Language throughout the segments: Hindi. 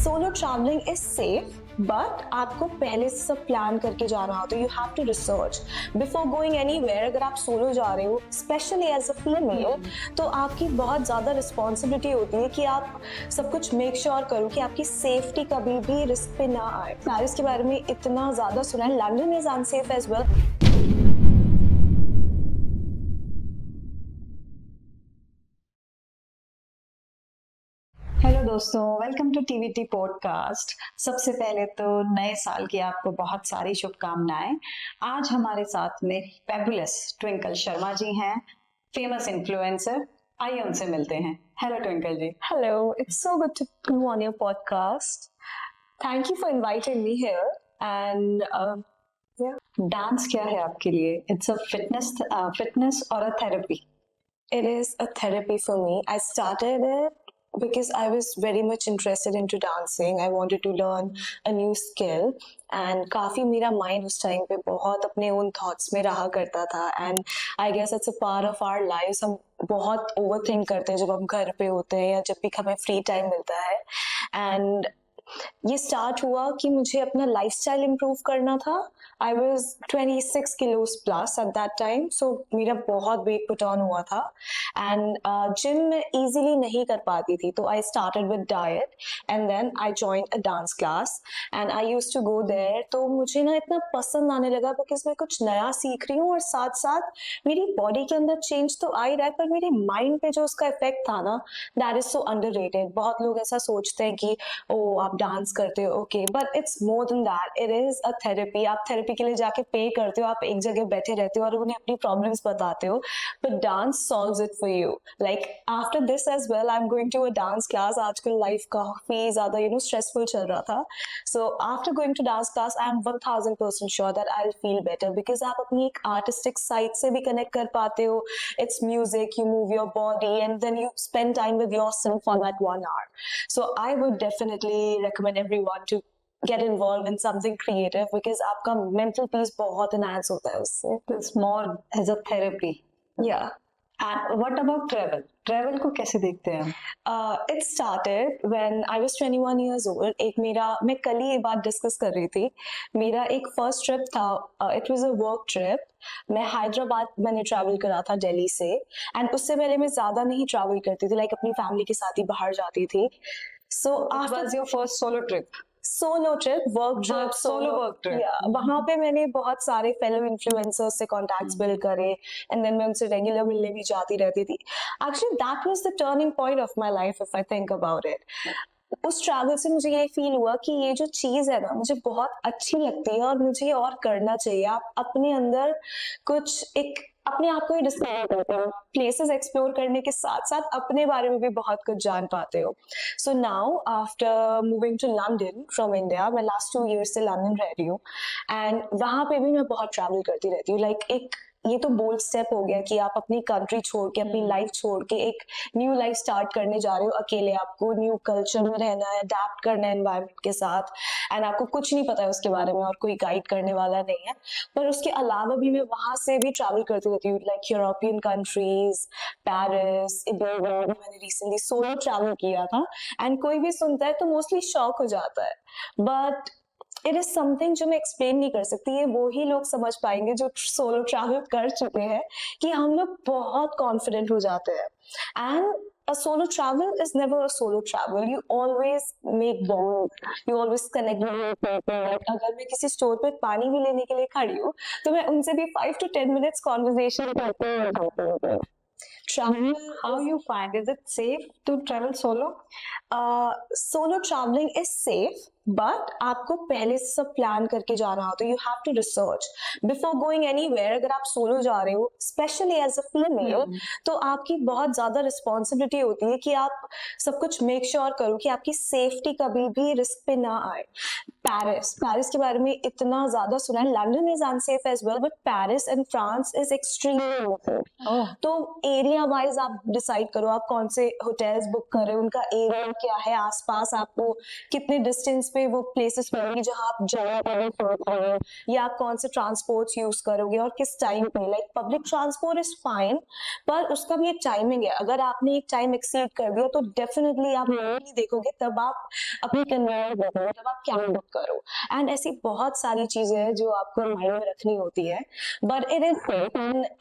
Solo travelling is safe but आपको पहले से सब प्लान करके जाना होता है. You have to research before going anywhere. अगर आप सोलो जा रहे हो स्पेशली एज अ फीमेल तो आपकी बहुत ज़्यादा रिस्पॉन्सिबिलिटी होती है कि आप सब कुछ मेक श्योर करो कि आपकी सेफ्टी कभी भी रिस्क पे ना आए. पेरिस के बारे में इतना ज़्यादा सुना है. London is unsafe as well. Hello दोस्तों, वेलकम टू टीवीटी पॉडकास्ट. सबसे पहले तो नए साल की आपको बहुत सारी शुभकामनाएं. आज हमारे साथ में फैबुलस ट्विंकल शर्मा जी हैं, फेमस इन्फ्लुएंसर. आइए उनसे मिलते हैं. Hello Twinkle ji. Hello, it's so good to be on your podcast. Thank you for inviting me here. And yeah, dance क्या है आपके लिए? इट्स अ फिटनेस और a therapy? it is a therapy for me. I started it because I was very much interested into dancing. I wanted to learn a new skill. And काफ़ी मेरा mind उस time पे बहुत अपने उन thoughts में रहा करता था. And I guess it's a part of our lives. हम बहुत overthink करते हैं जब हम घर पे होते हैं या जब भी हमें free time मिलता है. And ये स्टार्ट हुआ कि मुझे अपना लाइफस्टाइल इम्प्रूव करना था. I was 26 kilos plus at that time. So मेरा बहुत वेट पुट ऑन हुआ था एंड जिम में इजीली नहीं कर पाती थी. तो I started with diet and then I join a dance class and I use to go there. तो मुझे ना इतना पसंद आने लगा बिकॉज मैं कुछ नया सीख रही हूँ और साथ साथ मेरी बॉडी के अंदर चेंज तो आ ही रहा है पर मेरे माइंड पे जो उसका इफेक्ट था ना, दैट इज सो अंडररेटेड. बहुत लोग ऐसा सोचते हैं कि ओ आप डांस करते हो, okay, but it's more than that. It is a therapy. आप थेरेपी के लिए जाके पे करते हो, आप एक जगह बैठे रहते हो और उन्हें अपनी प्रॉब्लम्स बताते हो, but dance solves it for you. Like after this as well I am going to a dance class. आजकल लाइफ काफी ज्यादा स्ट्रेसफुल चल रहा था. So after going to dance class I am 1000% sure that I will feel better because आप अपनी एक आर्टिस्टिक साइड से भी कनेक्ट कर पाते हो. It's music, you move your body and then you spend time with yourself for that 1 hour. So I would definitely recommend everyone to get involved in something creative because आपका mental peace बहुत enhance होता है उससे. It's more as a therapy. Yeah. And what about travel? Travel को कैसे देखते हैं? It started when I was 21 years old. मैं कल ही ये बात डिस्कस कर रही थी. मेरा एक फर्स्ट ट्रिप था. It was a work trip. मैं हैदराबाद मैंने ट्रैवल करा था दिल्ली से. एंड उससे पहले मैं ज्यादा नहीं ट्रैवल करती थी. लाइक अपनी फैमिली के साथ ही बाहर जाती थी. सो It was your first solo trip? Solo trip, work trip, solo work trip. वहां पे मैंने बहुत सारे फेलो इन्फ्लुएंसर्स से कॉन्टैक्ट्स बिल्ड करे एंड देन मैं उनसे रेगुलर मिलने भी जाती रहती थी. Actually that was the turning point of my life if I think about it. उस ट्रैवल से मुझे ये फील हुआ कि ये जो चीज है ना मुझे बहुत अच्छी लगती है और मुझे ये और करना चाहिए. आप अपने अंदर कुछ एक अपने आप को ही डिस्कवर करते हो. प्लेसेस एक्सप्लोर करने के साथ साथ अपने बारे में भी बहुत कुछ जान पाते हो. So now after moving to London from India, मैं लास्ट 2 years से लंदन रह रही हूँ एंड वहां पे भी मैं बहुत ट्रैवल करती रहती हूँ. लाइक एक ये तो बोल्ड स्टेप हो गया कि आप अपनी कंट्री छोड़ के अपनी लाइफ छोड़ के एक न्यू लाइफ स्टार्ट करने जा रहे हो अकेले. आपको न्यू कल्चर में रहना है, अडेप्ट करना है एनवायरनमेंट के साथ एंड आपको कुछ नहीं पता है उसके बारे में और कोई गाइड करने वाला नहीं है. पर उसके अलावा भी मैं वहां से भी ट्रैवल करती रहती हूँ. लाइक यूरोपियन कंट्रीज, पेरिस, मैंने रिसेंटली सोलो ट्रैवल किया था एंड कोई भी सुनता है तो मोस्टली शॉक हो जाता है. बट इट इज समथिंग जो मैं एक्सप्लेन नहीं कर सकती. ये वो ही लोग समझ पाएंगे जो सोलो ट्रैवल कर चुके हैं कि हम लोग बहुत कॉन्फिडेंट हो जाते हैं. And a solo travel is never a solo travel. You always make bond. You always connect with your people. Like अगर मैं किसी स्टोर पे पानी भी लेने के लिए खड़ी हूँ तो मैं उनसे भी 5 to 10 minutes conversation करते हैं. Travel, How you find? Is it safe to travel solo? Solo travelling is safe but आपको पहले से सब प्लान करके जाना होता है. You have to research before going anywhere. अगर आप सोलो जा रहे हो स्पेशली एज अ फीमेल तो आपकी बहुत ज्यादा रिस्पॉन्सिबिलिटी होती है कि आप सब कुछ मेक श्योर करो कि आपकी सेफ्टी कभी भी रिस्क पे ना आए. पेरिस के बारे में इतना ज्यादा सुना है. London is unsafe as well but Paris and France is extremely unsafe. तो एरिया एरिया वाइज आप डिसाइड करो आप कौन से होटल्स बुक कर रहे हो, उनका एरिया क्या है, आसपास आपको कितने डिस्टेंस पे वो प्लेसेस मिलेंगी जहाँ आप जा रहे हो, या आप कौन से ट्रांसपोर्ट्स यूज करोगे और किस टाइम पे। Like public transport is fine, पर उसका भी एक टाइमिंग है। अगर आपने एक टाइम एक्सीड कर दिया तो डेफिनेटली आप नहीं देखोगे, तब आप अपनी कन्वीनियंस देखोगे, तब आप क्या बुक करो। एंड ऐसी बहुत सारी चीजें हैं जो आपको माइंड में रखनी होती है। बट इट इज,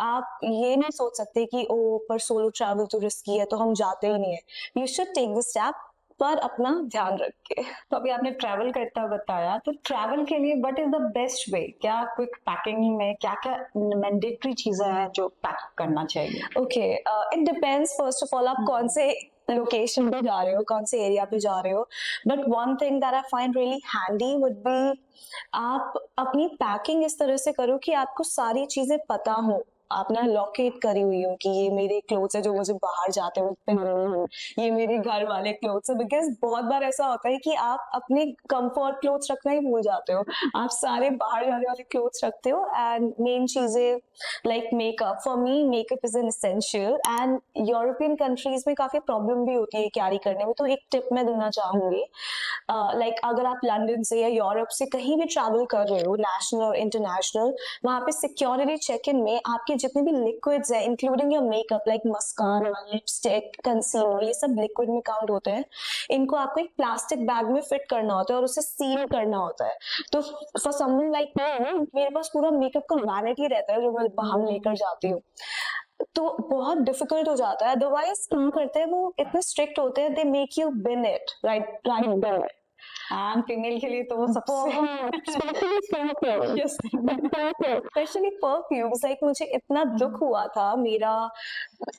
आप ये नहीं सोच सकते कि ओ पर सोलो ट्रैवल तो रिस्की है तो हम जाते ही नहीं है। You should take the step, पर अपना ध्यान रख के। तो अभी आपने ट्रैवल करता बताया, तो ट्रैवल के लिए what is the best way? क्या क्विक पैकिंग में क्या क्या मैंडेटरी चीजें हैं जो पैक करना चाहिए? Okay, it depends first of all आप कौन से लोकेशन पे जा रहे हो, कौन से एरिया पे जा रहे हो। But one thing that I find really handy would be, आप अपनी पैकिंग इस तरह से करो कि आपको सारी चीजें पता हो, आप ना लोकेट करी हुई हो कि ये मेरे क्लोथ्स है जो मुझे बाहर जाते हुए पहनने हैं, ये मेरे घर वाले क्लोथ्स है। बिकॉज बहुत बार ऐसा होता है कि आप अपने कंफर्ट क्लोथ्स रखना ही भूल जाते हो, आप सारे बाहर जाने वाले क्लोथ्स रखते हो। एंड मेन चीजें like makeup, for me makeup is an essential, and European countries में काफी प्रॉब्लम भी होती है कैरी करने में। तो एक टिप मैं देना चाहूंगी, लाइक अगर आप लंदन से या यूरोप से कहीं भी ट्रैवल कर रहे हो, नेशनल और इंटरनेशनल, वहां पे सिक्योरिटी चेक इन में आपके जितने भी लिक्विड्स है, including your makeup like mascara, lipstick, concealer, ये सब लिक्विड में काउंट होते हैं। इनको आपको एक प्लास्टिक बैग में फिट करना होता है और उसे सील करना होता है। तो फॉर समवन लाइक मी, मेरे पास पूरा मेकअप का वैनिटी रहता है जो मैं बाहर लेकर जाती हूँ, तो बहुत डिफिकल्ट हो जाता है। अदरवाइज क्या करते हैं वो इतने स्ट्रिक्ट होते हैं, they make you been it right right. And female के लिए तो वो सबसे स्पेशली परफ्यूम्स, लाइक मुझे इतना दुख हुआ था, मेरा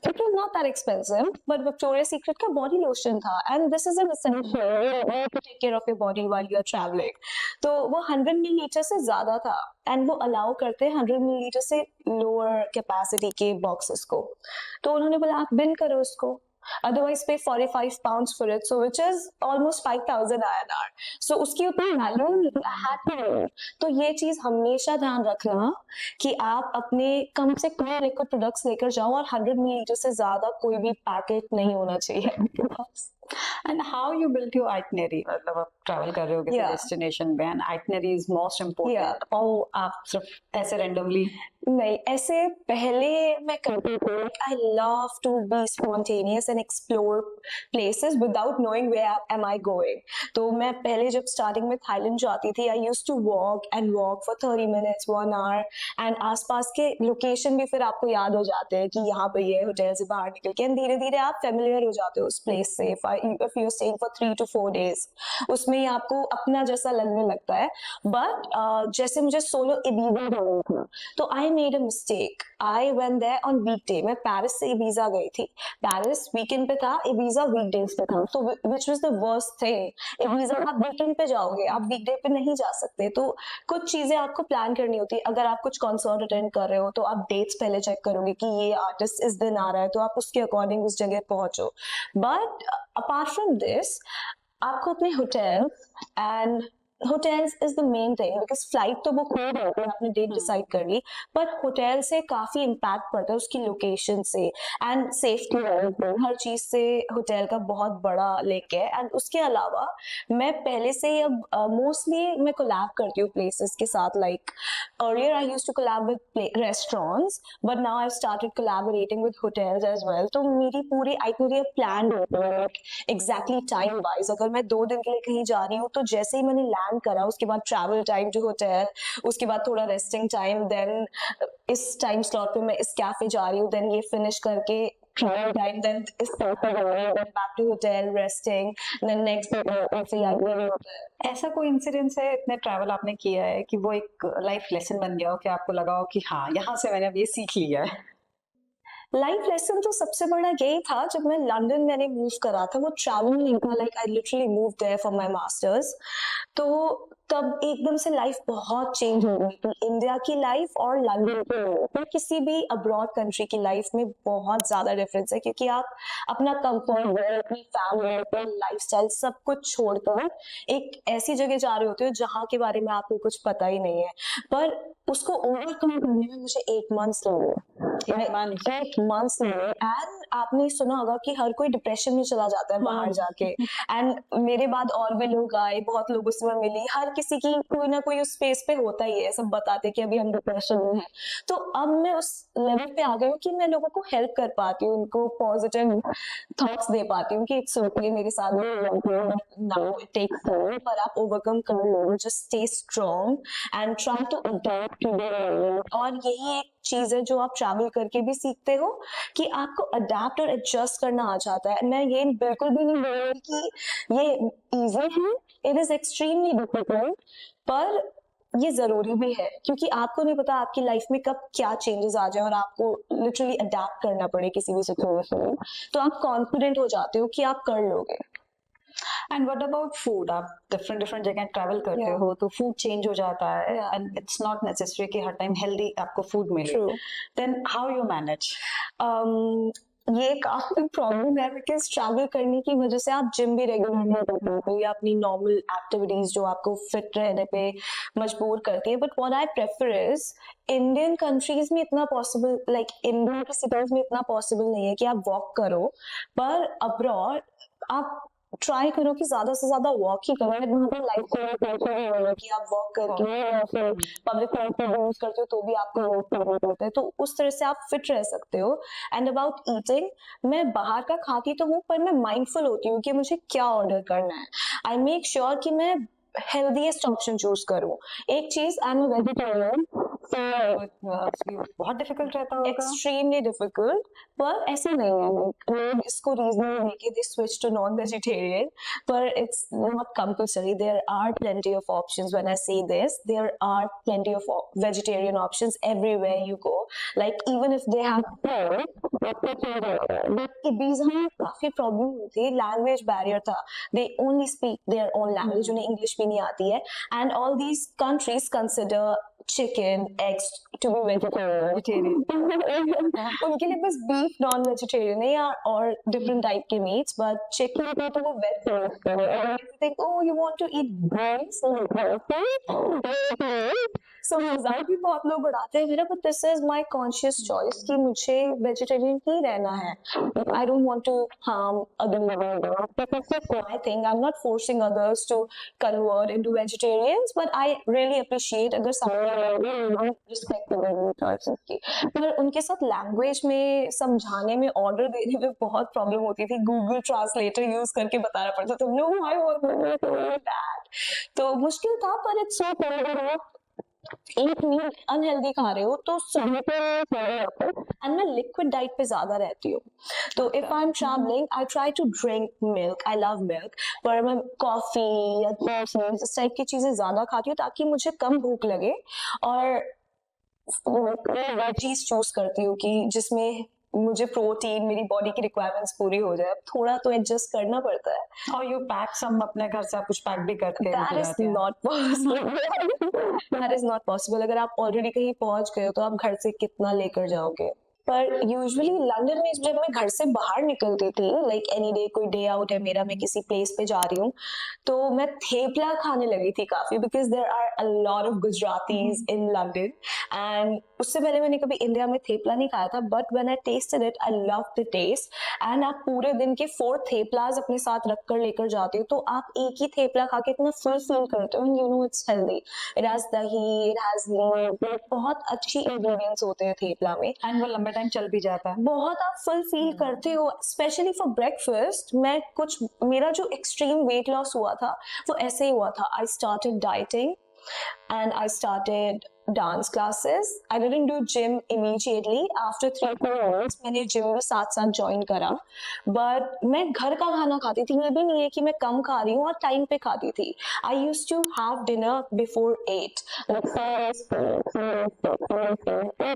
it was not that expensive but Victoria Secret का बॉडी लोशन था, and this is an essential to take care of your body while you are travelling. तो वो 100 मिलीलीटर से ज्यादा था, एंड वो अलाउ करते हैं 100 मिलीलीटर से लोअर कैपेसिटी के बॉक्सेस को। तो उन्होंने बोला आप बिन करो उसको, otherwise pay 45 pounds for it, so which is almost 5000 INR. So उसकी उतनी वैल्यू है। तो ये चीज हमेशा ध्यान रखना कि आप अपने कम से कम लिक्विड प्रोडक्ट्स लेकर जाओ, और 100 मिलीलीटर से ज्यादा कोई भी पैकेट नहीं होना चाहिए। And how you build your itinerary? मतलब आप ट्रैवल कर रहे हो किसी डेस्टिनेशन पे, and itinerary is most important, और आप सिर्फ ऐसे रैंडमली? नहीं, ऐसे पहले मैं करती थी, I love to be spontaneous and explore places without knowing where am I going. तो मैं पहले जब स्टार्टिंग में थाईलैंड जाती थी, I used to walk and walk for 30 minutes 1 hour, and आसपास के लोकेशन भी फिर आपको याद हो जाते हैं कि यहाँ पे ये होटल से बाहर निकल के, धीरे धीरे आप फेमिलियर हो जाते हो उस प्लेस से। If you are staying for 3 to 4 days, उसमें ही आपको अपना जैसा लगने लगता है। बट जैसे मुझे सोलो इबीजा जाना था, तो I made a mistake, I went there on weekday. मैं पेरिस से इबीजा गई थी, पेरिस वीकेंड पे था, इबीजा वीकडेज पे था, तो which was the worst thing. Ibiza आप वीकेंड पे जाओगे, आप वीकडे पे नहीं जा सकते। तो कुछ चीजें आपको प्लान करनी होती है। अगर आप कुछ कॉन्सर्ट अटेंड कर रहे हो तो आप डेट्स पहले चेक करोगे कि ये आर्टिस्ट इस दिन आ रहा है, तो आप उसके अकॉर्डिंग उस जगह पहुंचो। बट अपार्ट फ्रॉम दिस, आपको अपने hotels is the main thing, because flight तो बुक हो जाती है, आपने डेट डिसाइड कर ली, पर होटल से काफी इम्पैक्ट पड़ता है उसकी लोकेशन से, एंड सेफ्टी हर चीज से होटल का बहुत बड़ा लिंक है। एंड उसके अलावा मैं पहले से ही अब मोस्टली मैं कोलैब करती हूँ प्लेसेस के साथ। Like earlier I used to collab with restaurants, but now I started collaborating with hotels as well. तो मेरी पूरी आइटनरी प्लान होती है एग्जैक्टली टाइम वाइज। अगर मैं 2 दिन के लिए कहीं जा रही हूँ, तो जैसे ही मैंने लैंड करा, उसके बाद ट्रैवल टाइम टू होटल, उसके बाद थोड़ा रेस्टिंग टाइम, देन इस टाइम स्लॉट पे मैं इस कैफे जा रही हूँ, देन ये फिनिश करके travel time, then इस कैफे जा रही हूँ, then back to hotel resting, then next day ऐसे याद नहीं होता है। ऐसा कोई इंसिडेंस है इतने ट्रैवल आपने किया है कि वो एक लाइफ लेसन बन गया हो, कि आपको लगा हो कि हाँ यहाँ से मैंने अब ये सीख लिया है? लाइफ लेसन तो सबसे बड़ा यही था जब मैं लंदन मैंने मूव करा था, वो ट्रैवलिंग था। Like I literally move there for my masters. तो तब एकदम से लाइफ बहुत चेंज हो गई थी, इंडिया की लाइफ और लंदन की लाइफ और किसी भी अब्रॉड कंट्री की लाइफ में बहुत ज्यादा डिफरेंस है, क्योंकि आप अपना कंफर्ट, अपनी फैमिली, अपना लाइफस्टाइल सब कुछ छोड़कर एक ऐसी जगह जा रहे होते हो जहाँ के बारे में आपको कुछ पता ही नहीं है। पर उसको ओवरकम करने में मुझे 8 मंथ्स लगे। 8 मंथ्स लगे। एंड आपने सुना होगा कि हर कोई डिप्रेशन में चला जाता है बाहर जाके। एंड मेरे बाद और भी लोग आए, बहुत लोगों से मैं मिली, हर किसी की कोई ना कोई उस स्पेस पे होता ही है, सब बताते कि अभी हम डिप्रेशन में हैं। तो अब मैं उस लेवल पे आ गई हूँ कि मैं लोगों को हेल्प कर पाती हूँ, उनको पॉजिटिव थॉट्स दे पाती हूँ कि इट्स ओके, मेरे साथ भी नाउ इट टेक्स टाइम, पर आप ओवरकम कर लो, just stay strong and try to adopt to there. और यही एक चीज है जो आप ट्रैवल करके भी सीखते हो कि आपको अडेप्ट और एडजस्ट करना आ जाता है। मैं ये बिल्कुल भी नहीं बोल रही कि ये इजी है, इट इज एक्सट्रीमली डिफिकल्ट, पर ये जरूरी भी है, क्योंकि आपको नहीं पता आपकी लाइफ में कब क्या चेंजेस आ जाए और आपको लिटरली अडेप्ट करना पड़े किसी भी सिचुएशन में, तो आप कॉन्फिडेंट हो जाते हो कि आप कर लोगे। And what about food? आप डिफरेंट डिफरेंट जगह ट्रैवल करते Yeah. हो तो फूड चेंज हो जाता है Yeah. And it's not necessary कि हर टाइम हेल्दी आपको फूड मिले। True. Then how you manage? ये काफी प्रॉब्लम है, बिकॉज ट्रैवल करने की वजह से आप जिम भी रेगुलर नहीं कर पाते या अपनी नॉर्मल एक्टिविटीज जो आपको फिट रहने पे मजबूर करती है। But what I prefer is, Indian countries में इतना पॉसिबल, लाइक इंडिया के सिटीज में इतना पॉसिबल नहीं है कि आप वॉक करो, पर अब्रॉड आप ट्राई करो कि ज्यादा से ज्यादा वॉक ही करो। वहाँ पे लाइफ को कि आप वॉक करके या फिर पब्लिक ट्रांसपोर्ट यूज करते हो तो भी आपको वॉक करना पड़ता है, तो उस तरह से आप फिट रह सकते हो। एंड अबाउट ईटिंग, मैं बाहर का खाती तो हूँ, पर मैं माइंडफुल होती हूँ कि मुझे क्या ऑर्डर करना है। आई मेक श्योर कि मैं हेल्दीएस्ट ऑप्शन चूज करूँ। एक चीज, आई एम वेजिटेरियन, बहुत डिफिकल्ट रहता होगा। एक्सट्रीमली डिफिकल्ट, पर ऐसा नहीं है, लोग इसको रीजन लेके they switch to non vegetarian, पर it's not compulsory. There are plenty of options. When I say this, there are plenty of vegetarian options everywhere you go, like even if they have pizza में काफी प्रॉब्लम होती है, लैंग्वेज बैरियर था, they only speak their own language, उन्हें इंग्लिश भी नहीं आती है। And all these countries consider chicken, eggs to be vegetarian. उनके लिए बस beef non vegetarian है या और different type के meats, but chicken को तो वो veg करते हैं। And you think, oh, you want to eat brains? So मजाक भी बहुत लोग उड़ाते हैं मेरा, but this is my conscious choice कि मुझे vegetarian ही रहना है। I don't want to harm other members. That's my thing. I'm not forcing others to convert into vegetarians, but I really appreciate अगर सामने रिस्पेक्ट करेंगे choices की। पर उनके साथ लैंग्वेज में समझाने में, ऑर्डर देने में बहुत प्रॉब्लम होती थी। गूगल ट्रांसलेटर यूज करके बताना पड़ता था, नो आई वांट दैट, तो मुश्किल था, पर इट्स सो कॉमन। एक मील अनहेल्दी खा रहे हो तो एंड मैं लिक्विड डाइट पे ज्यादा रहती हूँ, तो if I am travelling I try to drink milk, I love milk, पर मैं कॉफी या इस टाइप की चीजें ज्यादा खाती हूँ ताकि मुझे कम भूख लगे, और वेजीज चूज करती हूँ कि जिसमें मुझे प्रोटीन, मेरी बॉडी की रिक्वायरमेंट्स पूरी हो जाए। थोड़ा तो एडजस्ट करना पड़ता है। और यू पैक सम अपने घर से आप कुछ पैक भी करके That is not possible. That is not possible. अगर आप ऑलरेडी कहीं पहुंच गए हो तो आप घर से कितना लेकर जाओगे। पर यूजुअली लंदन में जब मैं घर से बाहर निकलती थी, लाइक एनी डे, कोई डे आउट है मेरा, मैं किसी प्लेस पे जा रही हूँ, तो मैं थेपला खाने लगी थी काफी, because there are a lot of Gujaratis in London. And उससे पहले मैंने कभी इंडिया में थेपला नहीं खाया था, but when I tasted it, I love the taste. And आप पूरे दिन के 4 थेपलाज अपने साथ रख कर लेकर जाते हो, तो आप एक ही थेपला खा के इतना फुल फील करते हो, you know it's healthy, it has दही, इट हैज बहुत अच्छी इंग्रेडिएंट्स होते हैं थेपला में, एंड वो लंबे टाइम चल भी जाता है। बहुत आप फुल फील करते हो, स्पेशली फॉर ब्रेकफास्ट। मैं कुछ, मेरा जो एक्सट्रीम वेट लॉस हुआ था वो ऐसे ही हुआ था। I started dieting and I started dance classes. I didn't do gym immediately. After 3-4 months मैंने gym भी साथ साथ join करा, but मैं घर का खाना खाती थी। ये भी नहीं है कि मैं कम खा रही हूँ, और टाइम पे खाती थी। I used to have dinner before 8, like 8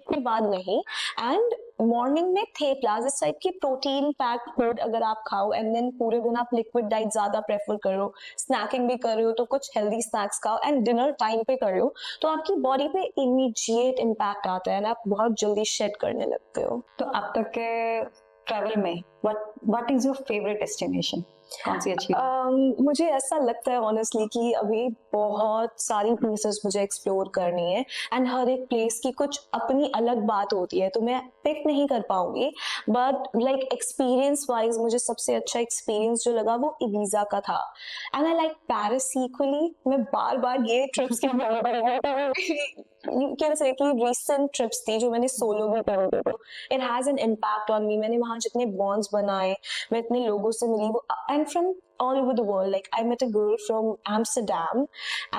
के बाद नहीं, and मॉर्निंग में थेपला इस टाइप की प्रोटीन पैक्ड फूड अगर आप खाओ एंड देन पूरे दिन आप लिक्विड डाइट ज्यादा प्रेफर करो, स्नैकिंग भी कर रहे हो तो कुछ हेल्दी स्नैक्स खाओ एंड डिनर टाइम पे कर रहे हो, तो आपकी बॉडी पे इमीडिएट इम्पैक्ट आता है ना, आप बहुत जल्दी शेड करने लगते हो। तो अब तक के ट्रैवल में what is your favourite destination? कौन सी अच्छी? मुझे ऐसा लगता है ऑनेस्टली कि अभी बहुत सारी प्लेसेस मुझे एक्सप्लोर करनी है एंड हर एक प्लेस की कुछ अपनी अलग बात होती है, तो मैं पिक नहीं कर पाऊंगी, बट लाइक एक्सपीरियंस वाइज मुझे सबसे अच्छा एक्सपीरियंस जो लगा वो इबीजा का था and I like Paris equally. मैं बार बार ये ट्रिप्स के यू कैन से कि रीसेंट ट्रिप्स थी जो मैंने सोलो भी करी, तो it has an impact on me. मैंने वहाँ जितने बॉन्ड्स बनाए, मैं इतने लोगों से मिली, and from all over the world. Like I met a girl from Amsterdam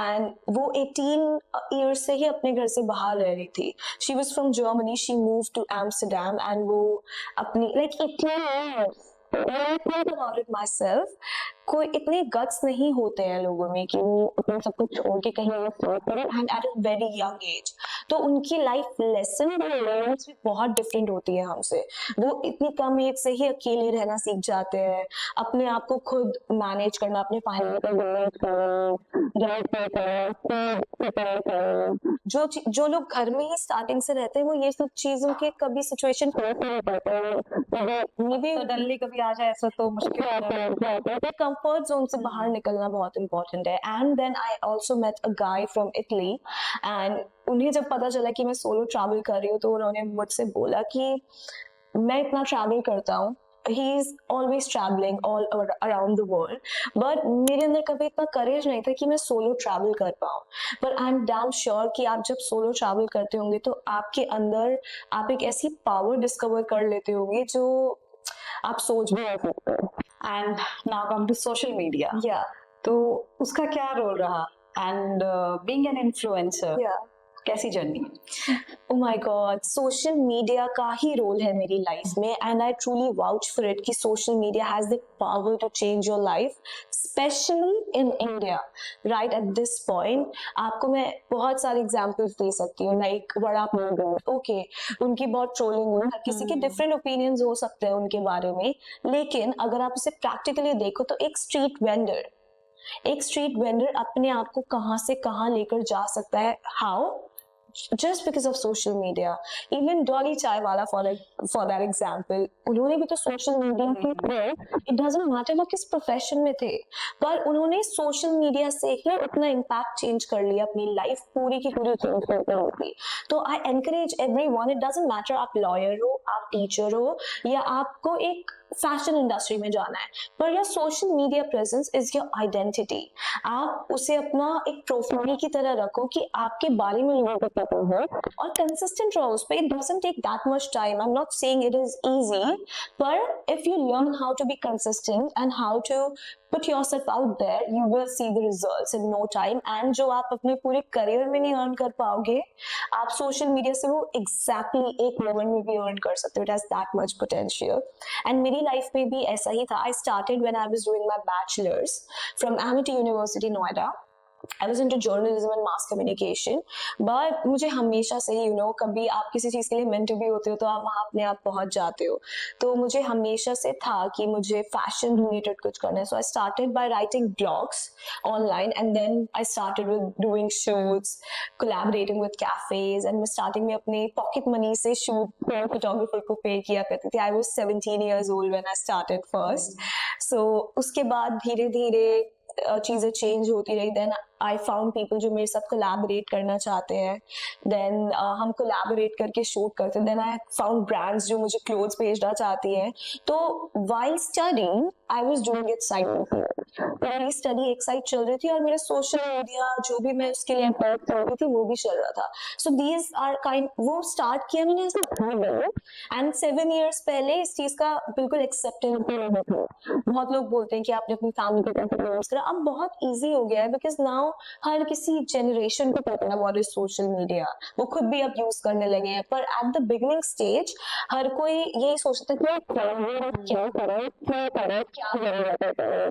and वो 18 years से ही अपने घर से बाहर रह रही थी. She was from Germany. She moved to Amsterdam and वो अपनी like 18 years. When I think about it myself, कोई इतने गट्स नहीं होते हैं लोगों में कि वो अपना सब कुछ छोड़ के कहीं और स्टार्ट करें and at a very young age. तो उनकी लाइफ लेसन भी बहुत डिफरेंट होती है हमसे। वो इतनी कम एज से ही अकेले रहना सीख जाते हैं, अपने आप को खुद मैनेज करना, अपने फाइनेंस जो लोग घर में ही स्टार्टिंग से रहते हैं वो ये सब चीजों के कभी सिचुएशन नहीं पाते। सडनली कभी आ जाए ऐसा तो मुश्किल है। कंफर्ट जोन से बाहर निकलना बहुत इंपॉर्टेंट है। And then I also met a guy from Italy and उन्हें जब पता चला कि मैं सोलो ट्रैवल कर रही हूँ तो उन्होंने मुझसे बोला कि मैं इतना ट्रैवल करता हूँ, he is always traveling all around the world, but मेरे अंदर कभी इतना करेज नहीं था कि मैं सोलो ट्रैवल कर पाऊँ। पर आई एम डैम श्योर कि आप जब सोलो ट्रैवल करते होंगे तो आपके अंदर आप एक ऐसी पावर डिस्कवर कर लेते होंगे जो आप सोच भी नहीं सकते। And now come to social media. या तो उसका क्या रोल रहा एंड बीइंग एन इन्फ्लुएंसर, या कैसी journey? Oh my God, social media का ही रोल है मेरी लाइफ में and I truly vouch for it कि social media has the power to change your life, specially in India right at this point. आपको मैं बहुत सारे एग्जांपल्स दे सकती हूँ, लाइक वड़ा पाव, ओके उनकी बहुत ट्रोलिंग हुई, हर किसी के डिफरेंट ओपिनियंस हो सकते हैं उनके बारे में, लेकिन अगर आप इसे प्रैक्टिकली देखो तो एक स्ट्रीट वेंडर अपने आप को कहाँ से कहाँ लेकर जा सकता है। How? just because of social media. Even Dolly Chai Wala for that example, उन्होंने भी तो social media के थ्रू, it doesn't matter वो किस profession में थे, पर उन्होंने social media से ही अपना impact change कर लिया, अपनी life पूरी की पूरी change कर दी। तो I encourage everyone, it doesn't matter आप lawyer हो, आप teacher हो, या आपको एक फैशन इंडस्ट्री में जाना है, per your social media presence is your identity. आप उसे अपना एक प्रोफाइल की तरह रखो कि आपके बारे में लोगों को पता हो और कंसिस्टेंट रहो उस पे। It doesn't take that much time, I am not saying it is easy, पर if you learn how to be consistent and how to put yourself out there, you will see the results in no time, and जो आप अपने पूरे करियर में नहीं अर्न कर पाओगे, आप सोशल मीडिया से वो exactly एक मोमेंट में भी अर्न कर सकते हो। It has that much potential, and मेरी लाइफ में भी ऐसा ही था। I started when I was doing my bachelor's from Amity University, Noida. I was into journalism and mass communication, but मुझे हमेशा से you know, कभी आप किसी चीज़ के लिए meant to be होते हो तो आप वहाँ अपने आप पहुँच जाते हो। तो मुझे हमेशा से था कि मुझे fashion related कुछ करना है। So I started by writing blogs online, and then I started with doing shoots, collaborating with cafes, and मैं starting में अपने pocket money से shoot photographer को pay किया करती थी। I was 17 years old when I started first. So उसके बाद धीरे धीरे चीज़ें चेंज होती रही। देन आई फाउंड पीपल जो मेरे साथ कोलैबोरेट करना चाहते हैं, देन हम कोलैबोरेट करके शूट करते हैं। देन आई फाउंड ब्रांड्स जो मुझे क्लोथ्स भेजना चाहती हैं। तो while studying I was doing it side by side, मेरी स्टडी एक साइड चल रही थी और मेरा सोशल मीडिया जो भी मैं उसके लिए एफर्ट कर रही थी वो भी चल रहा था। सो दीज आर काइंड, वो स्टार्ट किया मैंने ऐसा, एंड 7 years पहले इस चीज का बिल्कुल एक्सेप्टेंस नहीं था। बहुत लोग बोलते हैं कि आपने अपनी फैमिली को कैसे मैनेज करा। अब बहुत इजी हो गया है बिकॉज नाउ हर किसी जनरेशन को पता है व्हाट इज सोशल मीडिया, वो खुद भी अब यूज करने लगे हैं, पर एट द बिगिनिंग स्टेज हर कोई यही सोचता था कि क्या करें क्या करें क्या करें,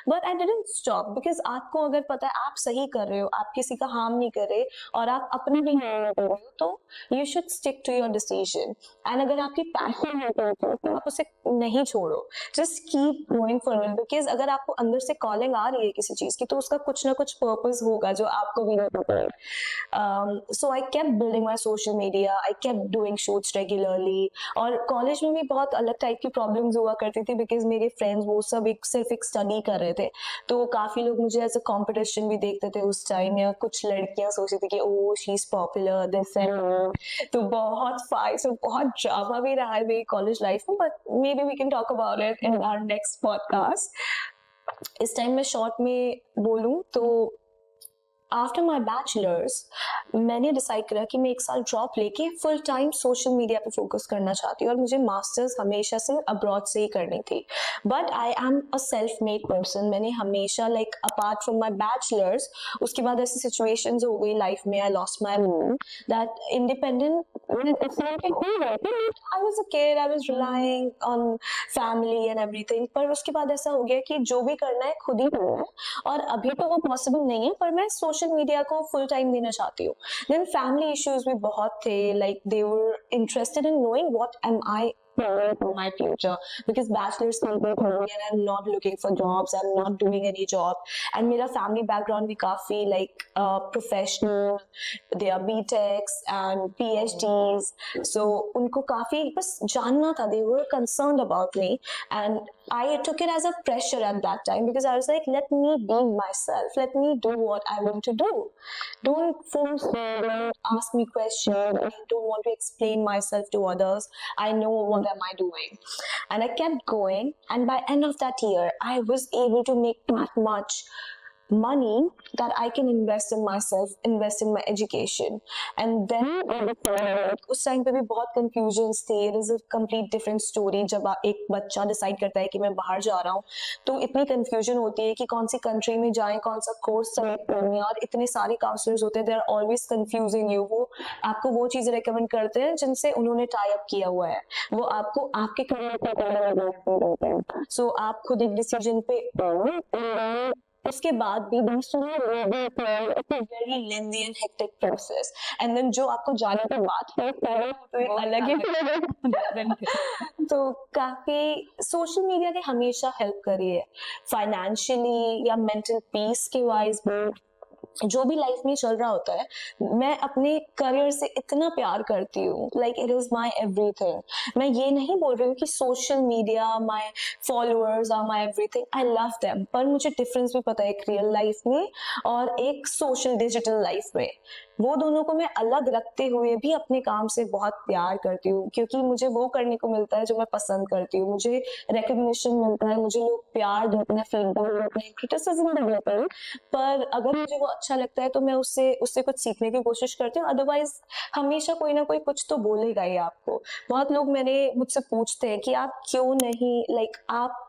but I didn't stop because आपको अगर पता है आप सही कर रहे हो, आप किसी का हार्म नहीं कर रहे और आप अपने भी हार्म नहीं कर रहे हो, तो you should stick to your decision. And अगर आपकी पैशन है तो आप उसे नहीं छोड़ो, just keep going forward, because अगर आपको अंदर से कॉलिंग आ रही है किसी चीज की तो उसका कुछ ना कुछ पर्पस होगा जो आपको भी नहीं पता है। So I kept building my social media, I kept doing shoots regularly, और कॉलेज में भी बहुत अलग टाइप की प्रॉब्लम्स हुआ करती थी बिकॉज मेरे फ्रेंड्स वो सब सिर्फ एक स्टडी कर रहे थे, तो काफी लोग मुझे एज अ कंपटीशन भी देखते थे उस टाइम, या कुछ लड़कियां सोचती थी कि oh she is popular this and, तो बहुत फाइट्स और बहुत ड्रामा भी रहा है मेरी कॉलेज लाइफ में, but maybe we can talk about it in our next podcast. इस टाइम मैं शॉर्ट में बोलूं तो आफ्टर माई बैचलर्स मैंने डिसाइड करा कि मैं एक साल ड्रॉप लेके फुल टाइम सोशल मीडिया पे फोकस करना चाहती हूँ, और मुझे मास्टर्स हमेशा से अब्रॉड से ही करनी थी, but I am a self made person. मैंने हमेशा like apart from my bachelors उसके बाद ऐसी सिचुएशंस हो गई लाइफ में, I lost my mom, that independent I was a kid, I was relying on family and everything, पर उसके बाद ऐसा हो गया कि जो भी करना है खुद ही करना है, और अभी तो वो पॉसिबल नहीं है, पर मैं सोशल मीडिया को फुल टाइम देना चाहती हूँ। देन फैमिली इश्यूज भी बहुत थे, like they were interested in knowing what am I for my future, because bachelor's complete हो गया and I'm not looking for jobs, I'm not doing any job, and मेरा family background भी काफी like professional, they are BTechs and PhDs, so उनको काफी बस जानना था, they were concerned about me, and I took it as a pressure at that time because I was like, let me be myself, let me do what I want to do, don't force me, don't ask me questions, I don't want to explain myself to others, I know what am I doing. And I kept going, and by end of that year I was able to make that much money that I can invest in myself, invest in my education. And then उस टाइम पे भी बहुत confusions थे, it is a complete different story। जब एक बच्चा डिसाइड करता है कि मैं बाहर जा रहा हूँ तो इतनी confusion होती है कि कौन सी कंट्री में जाएं, कौन सा कोर्स सेलेक्ट करना है, और इतने सारे काउंसलर्स होते हैं, they are always confusing you, वो आपको वो चीजें रेकमेंड करते हैं जिनसे उन्होंने टाई अप किया हुआ है, वो आपको आपके करियर का सो आप खुद एक डिसीजन पे उसके बाद भी very lengthy and hectic process, and then जो आपको जाने के बाद तो एक अलग ही तो काफी सोशल मीडिया ने हमेशा हेल्प करी है फाइनेंशियली या मेंटल पीस के वाइज में, जो भी लाइफ में चल रहा होता है। मैं अपने करियर से इतना प्यार करती हूँ, like it is my everything. मैं ये नहीं बोल रही हूँ कि social media my followers are my everything, I love them, पर मुझे डिफरेंस भी पता है एक रियल लाइफ में और एक सोशल डिजिटल लाइफ में। वो दोनों को मैं अलग रखते हुए भी अपने काम से बहुत प्यार करती हूँ, क्योंकि मुझे वो करने को मिलता है जो मैं पसंद करती हूँ, मुझे रिकग्निशन मिलता है, मुझे लोग प्यार देते हैं, फीडबैक देते हैं, क्रिटिसिज्म देते हैं, पर अगर मुझे वो अच्छा लगता है तो मैं उससे कुछ सीखने की कोशिश करती हूँ। अदरवाइज हमेशा कोई ना कोई कुछ तो बोलेगा ही आपको। बहुत लोग मुझसे पूछते हैं कि आप क्यों नहीं आप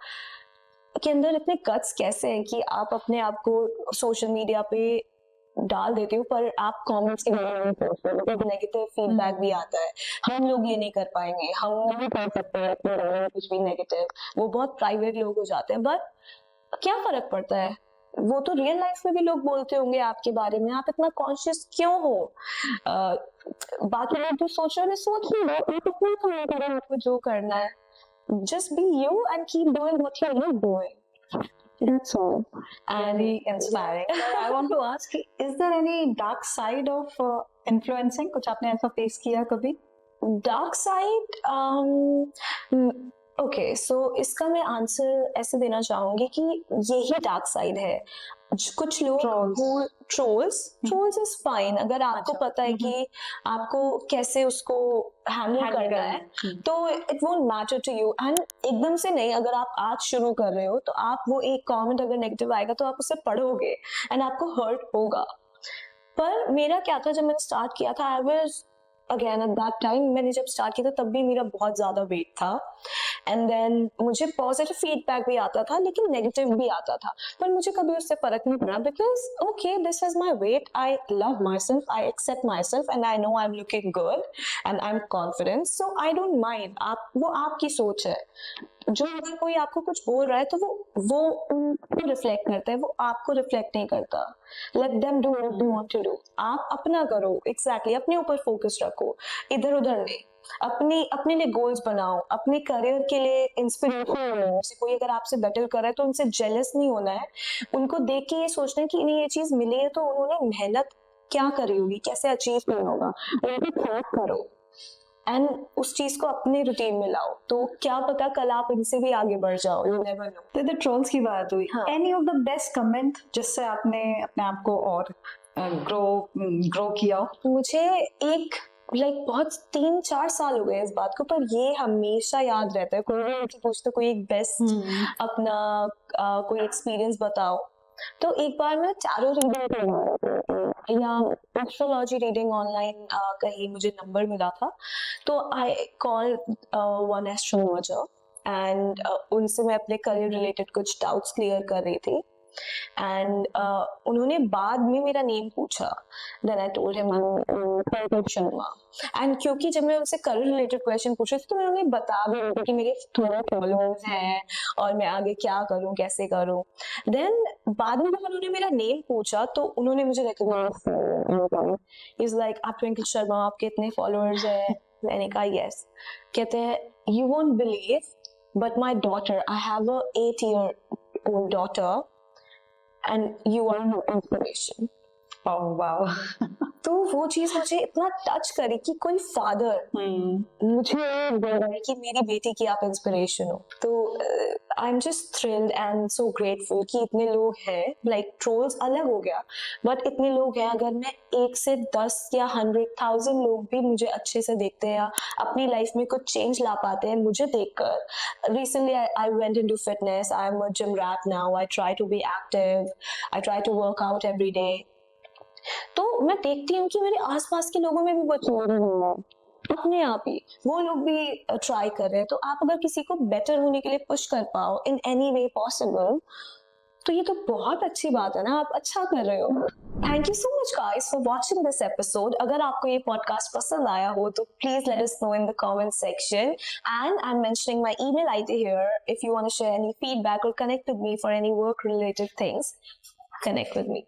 के अंदर इतने गट्स कैसे हैं कि आप अपने आप को सोशल मीडिया पे डाल देती हूँ, पर आप कमेंट्स के बारे में नेगेटिव फीडबैक भी आता है, हम लोग ये नहीं कर पाएंगे, हम नहीं कर सकते अपने बारे में कुछ भी नेगेटिव, वो बहुत प्राइवेट लोग हो जाते हैं, बट क्या फर्क पड़ता है, वो तो रियल लाइफ में भी लोग बोलते होंगे आपके बारे में, आप इतना कॉन्शियस क्यों हो? बाकी लोग जो सोच रहे हैं सोच लो, आप अपना काम करो, आपको जो करना है, just be you and keep doing what you love doing. That's all. And Very inspiring. I want to ask, is there any dark side of influencing? कुछ आपने ऐसा फेस किया कभी? dark side, ओके सो इसका मैं आंसर ऐसे देना चाहूंगी कि यही डार्क साइड है। कुछ लोग ट्रोल्स इज फाइन, अगर आपको पता है कि आपको कैसे उसको हैंडल करना है तो it won't matter to you, and एकदम से नहीं, अगर आप आज शुरू कर रहे हो तो आप वो एक कमेंट अगर नेगेटिव आएगा तो आप उसे पढ़ोगे एंड आपको हर्ट होगा। पर मेरा क्या था, जब मैंने स्टार्ट किया था, I was again eight that time, मैंने जब स्टार्ट किया था तब भी मेरा बहुत ज्यादा वेट था, एंड देन मुझे पॉजिटिव फीडबैक भी आता था लेकिन नेगेटिव भी आता था, पर मुझे कभी उससे फर्क नहीं पड़ा because okay this is my weight, I love myself, I accept myself and I know I am looking good and I am confident, so I don't mind. आप वो आपकी सोच है। जो अगर कोई आपको कुछ बोल रहा है तो वो उनको रिफ्लेक्ट करता है, वो आपको रिफ्लेक्ट नहीं करता। Let them do what they want to do, आप अपना करो। एग्जैक्टली अपने ऊपर फोकस रखो, इधर उधर नहीं। अपने लिए गोल्स बनाओ, अपने करियर के लिए इंस्पिरेशन हो। कोई अगर आपसे बेटर कर रहा है तो उनसे जेलस नहीं होना है, उनको देख के ये सोचना है कि इन्हें ये चीज मिली है तो उन्होंने मेहनत क्या करी होगी, कैसे अचीव किया होगा, उनको ट्रैक करो एंड उस चीज को अपने रूटीन में लाओ, तो क्या पता कल आप इनसे भी आगे बढ़ जाओ, यू नेवर नो। तो ट्रोल्स की बात हुई, हाँ। Any of the best comment जिससे आपने अपने आप को और ग्रो किया हो? मुझे एक बहुत 3-4 साल हो गए इस बात को, पर ये हमेशा याद रहता है। कोई भी मुझसे पूछता कोई एक बेस्ट अपना कोई एक्सपीरियंस बताओ, तो एक बार मैं टैरो रीडिंग या एस्ट्रोलॉजी रीडिंग ऑनलाइन कहीं मुझे नंबर मिला था, तो I call one astrologer and उनसे मैं अपने करियर रिलेटेड कुछ डाउट्स क्लियर कर रही थी एंड उन्होंने बाद में मेरा नेम पूछा। Then I told him Pankaj Sharma, and क्योंकि जब मैं उनसे करियर रिलेटेड क्वेश्चन पूछ रही थी तो मैं उन्हें बता भी रही थी कि मेरे थोड़े फॉलोअर्स हैं और मैं आगे क्या करूं कैसे करूं। देन बाद में जब उन्होंने मेरा नेम पूछा तो उन्होंने मुझे रिकॉग्नाइज, इज लाइक आप ट्विंकल शर्मा, आपके इतने फॉलोअर्स हैं? मैंने कहा यस। कहते हैं you won't believe but my daughter, I have a 8-year-old daughter and you are my inspiration. Oh wow. तो वो चीज मुझे इतना टच करी कि कोई फादर मुझे बोल रहा है कि मेरी बेटी की आप इंस्पिरेशन हो, तो I am just thrilled and so grateful कि इतने लोग हैं। लाइक ट्रोल्स अलग हो गया, बट इतने लोग हैं। अगर मैं 1 से 10 या 100,000 लोग भी मुझे अच्छे से देखते हैं या अपनी लाइफ में कुछ चेंज ला पाते हैं मुझे देखकर। Recently I went into fitness, I am a gym rat now, I try to be active, I try to work out every day. तो मैं देखती हूँ कि मेरे आसपास के लोगों में भी वो चेंज हुआ है, अपने आप ही वो लोग भी ट्राई कर रहे हैं। तो आप अगर किसी को बेटर होने के लिए पुश कर पाओ इन एनी वे पॉसिबल, तो ये तो बहुत अच्छी बात है ना, आप अच्छा कर रहे हो। Thank you so much guys for watching this episode. अगर आपको ये पॉडकास्ट पसंद आया हो तो please let us know in the comment section, and I am mentioning my email ID here if you want to share any feedback और connect with me for any work related things, connect with me.